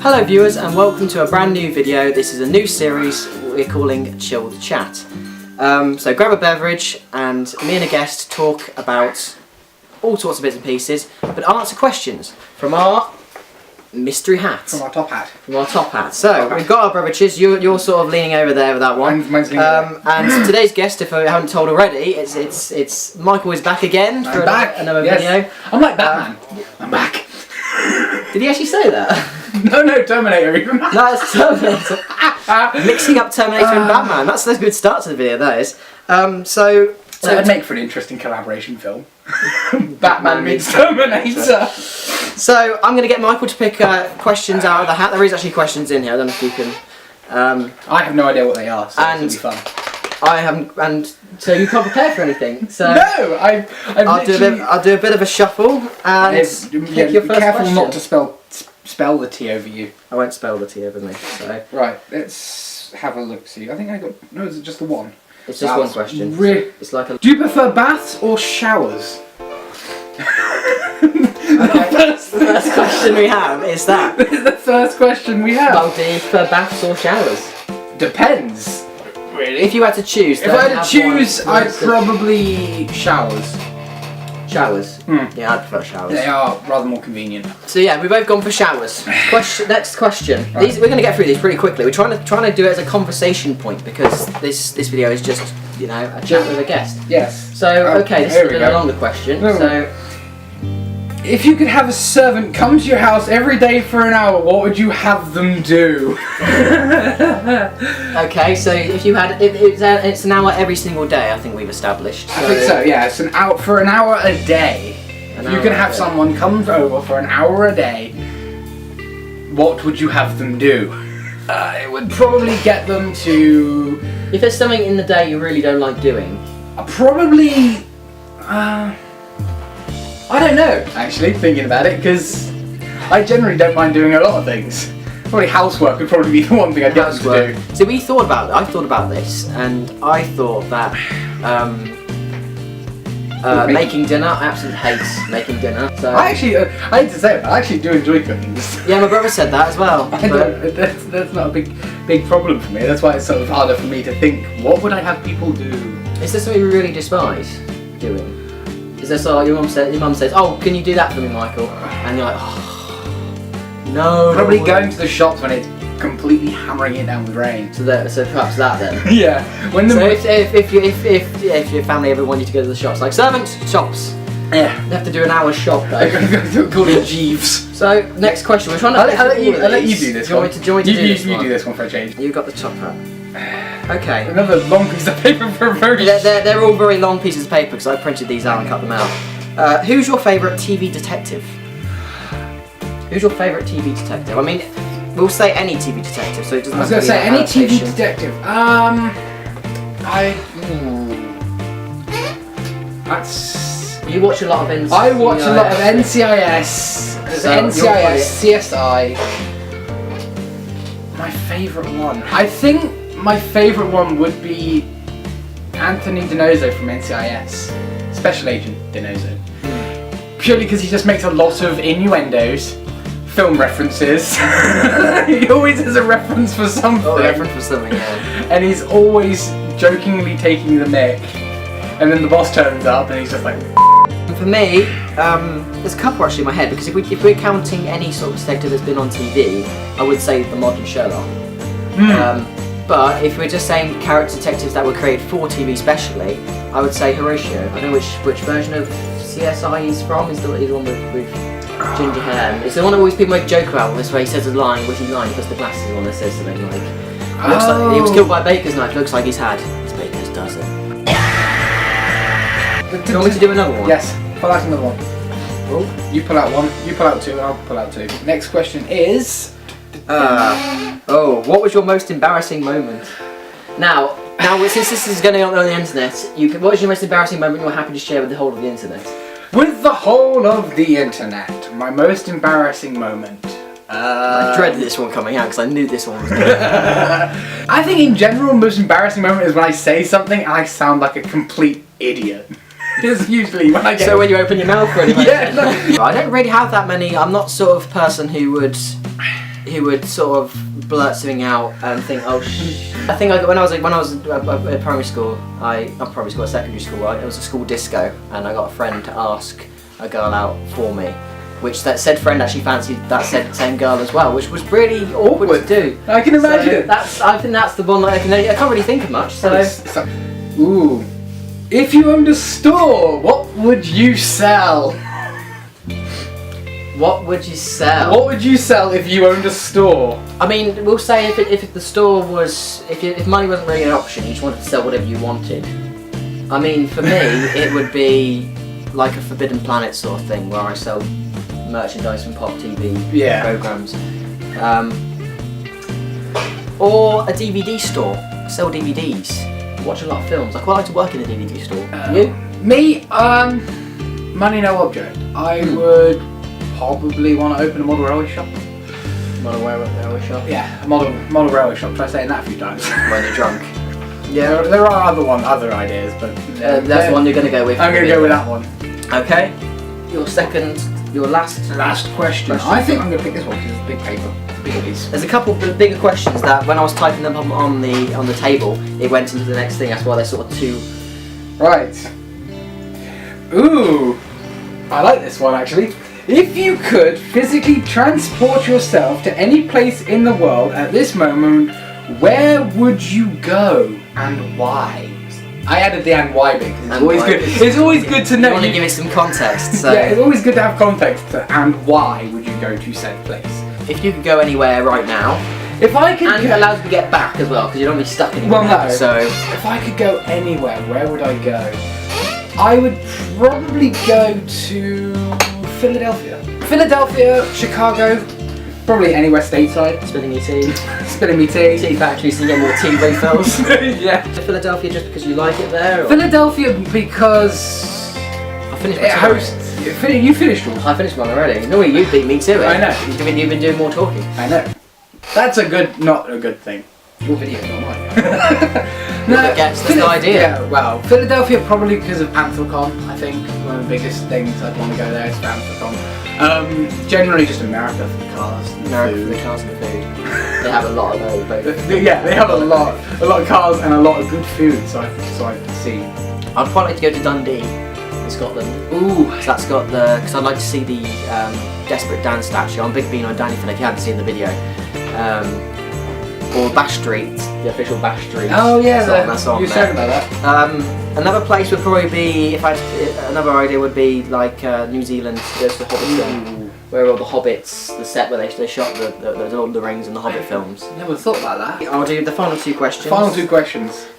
Hello viewers and welcome to a brand new video. This is a new series we're calling Chilled Chat. So grab a beverage and me and a guest talk about all sorts of bits and pieces, but answer questions from our mystery hat. From our top hat. From our top hat. So we've got our beverages. You're sort of leaning over there with that one. Mine's leaning over. And today's guest, if I haven't told already, it's Michael is back again for another video. I'm like Batman. I'm back. Did he actually say that? No, Terminator even. No, it's Terminator. Mixing up Terminator and Batman. That's a good start to the video, that is. So that'd make for an interesting collaboration film. Batman meets Terminator. So I'm going to get Michael to pick questions out of the hat. There is actually questions in here. I don't know if you can. I have no idea what they are, so it's gonna be fun. I haven't, and so you can't prepare for anything. So no, I'll do a bit of a shuffle and pick your be first careful question. not to spell the T over you. I won't spell the T over me. So right, let's have a look. See, I think I got is it just the one? It's just one question. It's like a. Do you prefer baths or showers? Okay. The first question we have is that. This is the first question we have. Well, do you prefer baths or showers? Depends. Really? If you had to choose, if I had to choose, I'd probably showers. Showers? Yeah, I'd prefer showers. They are rather more convenient. So yeah, we've both gone for showers. Next question. Right. We're going to get through these pretty quickly. We're trying to do it as a conversation point because this video is just, you know, a chat with a guest. Yes. So okay, this is a bit of a longer question. So, if you could have a servant come to your house every day for an hour, what would you have them do? Okay, so if you had, it's an hour every single day. I think we've established. So. I think so. Yeah, it's for an hour a day. If you could have someone come over for an hour a day, what would you have them do? It would probably get them to. If there's something in the day you really don't like doing. Probably. I don't know, actually, thinking about it, because I generally don't mind doing a lot of things. Probably housework would probably be the one thing I'd get them to do. So I thought about this, and I thought that making dinner, I absolutely hate making dinner. So I actually, I hate to say it, I actually do enjoy cooking. Yeah, my brother said that as well. That's not a big problem for me. That's why it's sort of harder for me to think, what would I have people do? Is there something you really despise doing? Is there so like your mum says, oh, can you do that for me, Michael? And you're like, oh, no. Probably going to the shops when it's completely hammering it down with rain. So perhaps that then. Yeah. If your family ever want you to go to the shops, like servants, shops. Yeah. They have to do an hour's shop though. Call it Jeeves. So next question. We're trying to. I'll let you do this one. Do you want me to do this one? You do this one for a change. You got the top hat. Okay. Another long piece of paper for a very... They're all very long pieces of paper because I printed these out and cut them out. Who's your favourite TV detective? Who's your favourite TV detective? I mean, we'll say any TV detective, so it doesn't matter. I was going to say any TV detective. That's... You watch a lot of NCIS. I watch a lot of NCIS. NCIS, CSI. My favourite one. I think my favourite one would be Anthony DiNozzo from NCIS. Special Agent DiNozzo. Purely because he just makes a lot of innuendos, film references. He always has a reference for something. Oh, a reference for something, yeah. And he's always jokingly taking the mick. And then the boss turns up and he's just like... For me, there's a couple actually in my head, because if we're counting any sort of detective that's been on TV, I would say the modern Sherlock. But if we're just saying character detectives that were created for TV specially, I would say Horatio. I don't know which version of CSI he's from. He's the one with ginger hair. It's the one that always people make a joke about. This way he says a line, witty line, he puts the glasses on and says something like, looks like he was killed by a baker's knife. Looks like he's had his baker's dozen. Do you want me to do another one? Yes, pull out another one. Oh. You pull out one, you pull out two, and I'll pull out two. Next question is... what was your most embarrassing moment? Now, since this is going on the internet, what was your most embarrassing moment you're happy to share with the whole of the internet? With the whole of the internet, my most embarrassing moment. I dreaded this one coming out because I knew this one was going to I think in general, most embarrassing moment is when I say something and I sound like a complete idiot. It's usually when I get... So when you open your mouth for anything. Yeah, no. I don't really have that many. I'm not sort of person who would who would sort of blurt something out and think, oh, I think when I was at primary school, not primary school, secondary school, it was a school disco, and I got a friend to ask a girl out for me, which that said friend actually fancied that same girl as well, which was really awkward to do. I can imagine. So I think that's the one that I can't really think of much. So, ooh, if you owned a store, what would you sell? What would you sell? What would you sell if you owned a store? I mean, we'll say if the store was, if money wasn't really an option, you just wanted to sell whatever you wanted. I mean, for me, it would be like a Forbidden Planet sort of thing, where I sell merchandise from Pop TV programs. Or a DVD store, sell DVDs. Watch a lot of films. I quite like to work in a DVD store. You? Me, money no object. I would probably want to open a model railway shop. Model railway shop? Yeah, a model railway shop. Try saying that a few times. When you're drunk. Yeah, there are other ideas, but that's the one you're going to go with. I'm going to go with that one. Okay. Your last question. I think I'm going to pick this one because it's a big paper. It's a big piece. There's a couple of bigger questions that when I was typing them up on the table, it went into the next thing. That's why they're sort of two. Right. Ooh, I like this one actually. If you could physically transport yourself to any place in the world at this moment, where would you go and why? I added the and why bit because it's always good. It's always good to know. You want to give it some context. So. Yeah, it's always good to have context. And why would you go to said place? If you could go anywhere right now, if I could, and allowed to get back as well, because you don't be stuck anywhere. Well, no. So if I could go anywhere, where would I go? I would probably go to Philadelphia, Chicago. Probably anywhere stateside. Spilling your tea. Spilling me tea. Tea factory so you get more tea refills. Yeah. Philadelphia just because you like it there? Or? Philadelphia because I finished it hosts. You finished yours. I finished mine already. No, you beat me to it. I know. You've been doing more talking. I know. That's not a good thing. Your video, not mine. That's the idea. Yeah, well, Philadelphia probably because of Anthrocon. I think one of the biggest things I'd want to go there is for Anthrocon. Generally just America for the cars. America for the cars and the food. They have a lot of those. Yeah, they have a lot of cars and a lot of good food. So I can see. I'd quite like to go to Dundee in Scotland. Ooh, so that's got because I'd like to see the Desperate Dan statue. I'm a big bean on Danny fan if you haven't seen the video. Or Bash Street, the official Bash Street. Oh yeah, that's on you there. said about that. Another place would probably be, another idea would be like New Zealand. There's the Hobbit film, where all the Hobbits, the set where they shot the Lord of the Rings and the Hobbit films. Never thought about that. I'll do the final two questions.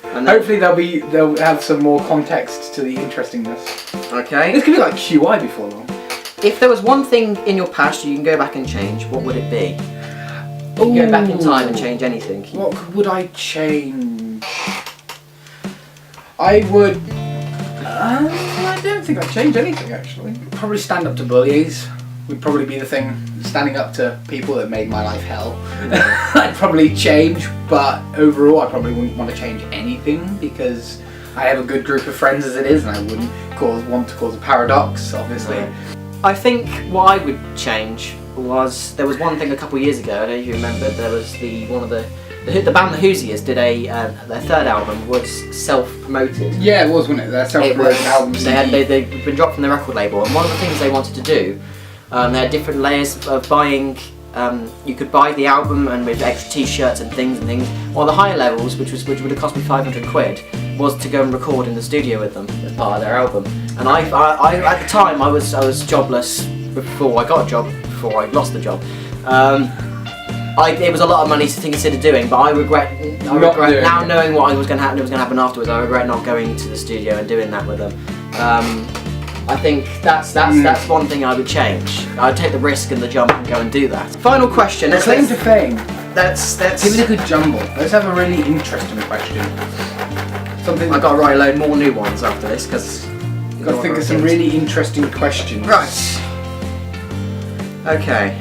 And hopefully they'll have some more context to the interestingness. Okay. This could be like QI before long. If there was one thing in your past you can go back and change, what would it be? You can go back in time and change anything. What would I change? I would. I don't think I'd change anything actually. Probably stand up to bullies would probably be the thing. Standing up to people that made my life hell. I'd probably change, but overall I probably wouldn't want to change anything because I have a good group of friends as it is, and I wouldn't want to cause a paradox, obviously. No. I think what I would change was there was one thing a couple of years ago. I don't know if you remember. There was the band The Hoosiers did their third album was self-promoted. Yeah, it was, wasn't it? Their self-promoted album. They'd been dropped from the record label, and one of the things they wanted to do, they had different layers of buying. You could buy the album and with extra T-shirts and things. While the higher levels, which would have cost me £500, was to go and record in the studio with them as part of their album. And I at the time I was jobless before I got a job. Before I lost the job. It was a lot of money to consider doing, but I regret now knowing what was going to happen afterwards. I regret not going to the studio and doing that with them. I think that's one thing I would change. I'd take the risk and the jump and go and do that. Final question. Claim to fame. Let's give it a good jumble. Let's have a really interesting question. Something I got to write a load more new ones after this because you've got to think of some really interesting questions. Right. Okay.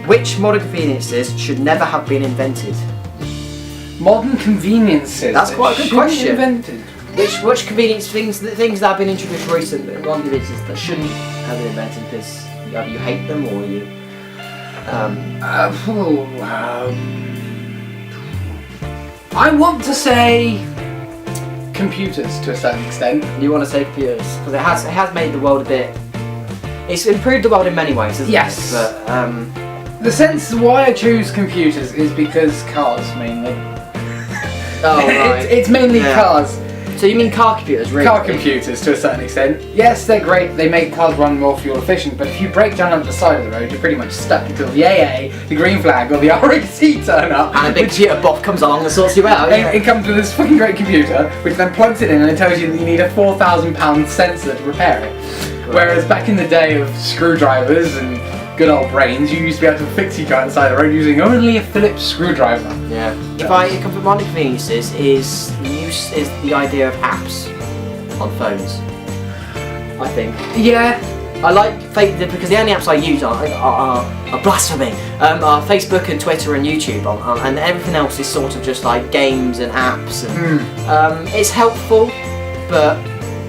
Which modern conveniences should never have been invented? Modern conveniences. That's quite a good question. Invented. Which convenience things that have been introduced recently? Modern conveniences that shouldn't have been invented because either you hate them or you. I want to say computers to a certain extent. You want to say computers because it has made the world a bit. It's improved the world in many ways, isn't Yes. it? But the sense why I choose computers is because cars mainly. oh right. It's mainly cars. So you mean car computers, really? Car computers to a certain extent. Yes, they're great, they make cars run more fuel efficient, but if you break down on the side of the road, you're pretty much stuck until the AA, the green flag, or the RAC turn up. And a big computer bot comes along and sorts you out. It comes with this fucking great computer, which then plugs it in and it tells you that you need a £4,000 sensor to repair it. Right. Whereas back in the day of screwdrivers and good old brains, you used to be able to fix your car on the side of the road using only a Phillips screwdriver. Yeah. One of the conveniences is the idea of apps on phones. I think. Yeah. I like because the only apps I use are blasphemy. Are Facebook and Twitter and YouTube, and everything else is sort of just like games and apps. And, it's helpful, but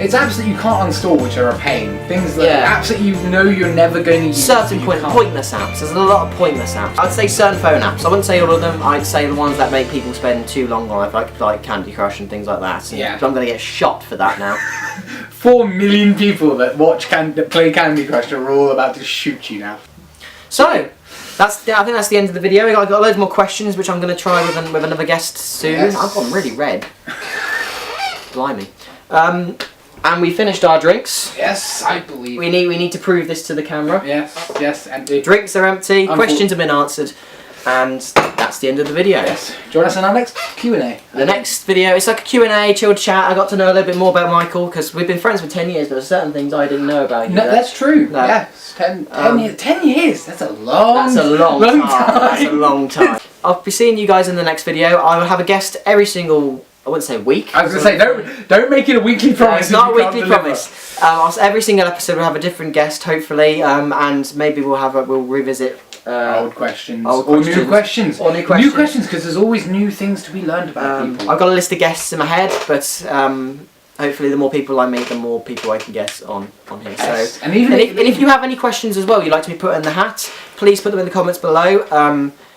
it's apps that you can't install, which are a pain. Things that apps that you know you're never going to use. Certain pointless apps. There's a lot of pointless apps. I'd say certain phone apps. I wouldn't say all of them. I'd say the ones that make people spend too long on it, like Candy Crush and things like that. And I'm going to get shot for that now. 4 million people that play Candy Crush are all about to shoot you now. So, I think that's the end of the video. I've got loads more questions, which I'm going to try with another guest soon. Yes. I've gone really red. Blimey. And we finished our drinks. Yes, I believe. We need to prove this to the camera. Yes, empty. Drinks are empty. Questions have been answered, and that's the end of the video. Yes. Join us in our next Q&A. The next video, it's like a Q&A, chilled chat. I got to know a little bit more about Michael because we've been friends for 10 years, but there's certain things I didn't know about you. No, that's true. No. Yes, 10 years. 10 years. That's a long. That's a long time. That's a long time. I'll be seeing you guys in the next video. I will have a guest every single. I wouldn't say week. I was going to say, don't make it a weekly promise. It's not a weekly promise. Every single episode we'll have a different guest, hopefully, and maybe we'll revisit old questions. Or new questions. Or new questions. New questions, because there's always new things to be learned about people. I've got a list of guests in my head, but hopefully the more people I meet, the more people I can get on here. Yes. So, and if you have any questions as well you'd like to be put in the hat, please put them in the comments below.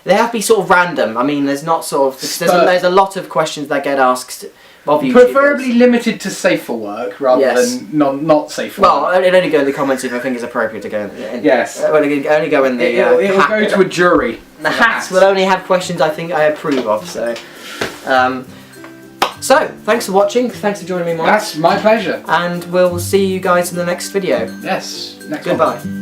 They have to be sort of random. I mean, there's not sort of... There's a lot of questions that get asked of YouTubers. Preferably limited to safe for work rather than not safe for work. Well, it'll only go in the comments if I think it's appropriate to go in. Yes. It'll only go in the It'll go to a jury. The hat will only have questions I think I approve of, so... So, thanks for watching. Thanks for joining me, Mike. That's my pleasure. And we'll see you guys in the next video. Yes. Next Goodbye. one.